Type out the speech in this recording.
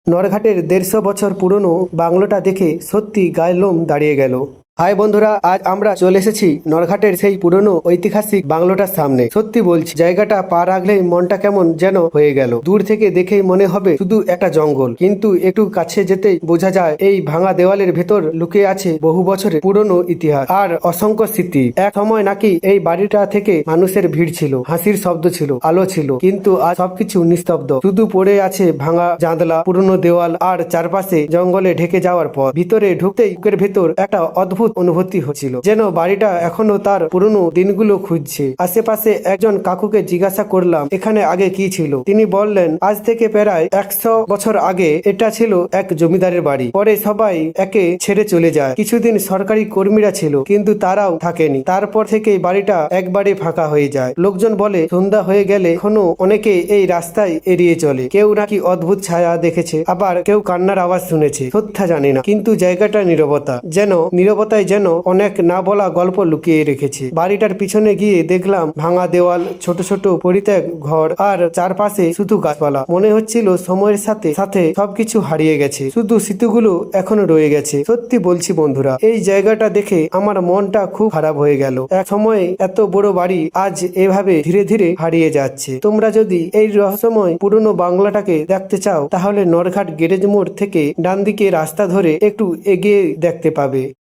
নরঘাটের ১৫০ বছর পুরনো বাংলোটা দেখে সত্যি গায়ের লোম দাঁড়িয়ে গেল। হাই বন্ধুরা, আজ আমরা চলে এসেছি নরঘাটের সেই পুরনো ঐতিহাসিক বাংলোটার সামনে। সত্যি বলছি, জায়গাটা পা রাখলেই মনটা কেমন যেন হয়ে গেল। দূর থেকে দেখেই মনে হবে শুধু একটা জঙ্গল, কিন্তু একটু কাছে যেতেই বোঝা যায় এই ভাঙা দেওয়ালের ভেতর লুকিয়ে আছে বহু বছরের পুরনো ইতিহাস আর অসংখ্য স্মৃতি। এক সময় নাকি এই বাড়িটা থেকে মানুষের ভিড় ছিল, হাসির শব্দ ছিল, আলো ছিল, কিন্তু আজ সবকিছু নিস্তব্ধ। শুধু পড়ে আছে ভাঙা জানলা, পুরনো দেওয়াল আর চারপাশে জঙ্গলে ঢেকে যাওয়ার পর। ভিতরে ঢুকতেই বুকের ভেতর একটা অদ্ভুত অনুভূতি হচ্ছিল, যেন বাড়িটা এখনো তার পুরনো দিনগুলো খুঁজছে। আশেপাশে একজন কাকুকে জিজ্ঞাসা করলাম এখানে আগে কি ছিল। তিনি বললেন আজ থেকে প্রায় ১০০ বছর আগে এটা ছিল এক জমিদারের বাড়ি। পরে সবাই একে ছেড়ে চলে যায়। কিছুদিন সরকারি কর্মীরা ছিল, কিন্তু তারাও থাকেনি। তারপর থেকে বাড়িটা একবারে ফাঁকা হয়ে যায়। লোকজন বলে সন্ধ্যা হয়ে গেলে এখনো অনেকে এই রাস্তায় এড়িয়ে চলে। কেউ নাকি অদ্ভুত ছায়া দেখেছে, আবার কেউ কান্নার আওয়াজ শুনেছে। সত্যি জানি না, কিন্তু জায়গাটা নীরবতায় যেন অনেক না বলা গল্প লুকিয়ে রেখেছে। বাড়িটার পিছনে গিয়ে দেখলাম ভাঙা দেওয়াল, ছোট ছোট পরিত্যাগ ঘর আর চারপাশে শুধু গাছপালা। মনে হচ্ছিল সময়ের সাথে সাথে সবকিছু হারিয়ে গেছে, শুধু স্মৃতিগুলো এখনো রয়ে গেছে। সত্যি বলছি বন্ধুরা, এই জায়গাটা দেখে আমার মনটা খুব খারাপ হয়ে গেল। এক সময় এত বড় বাড়ি আজ এভাবে ধীরে ধীরে হারিয়ে যাচ্ছে। তোমরা যদি এই রহস্যময় পুরনো বাংলাটাকে দেখতে চাও, তাহলে নরঘাট গ্যারেজ মোড় থেকে ডান দিকে রাস্তা ধরে একটু এগিয়ে দেখতে পাবে।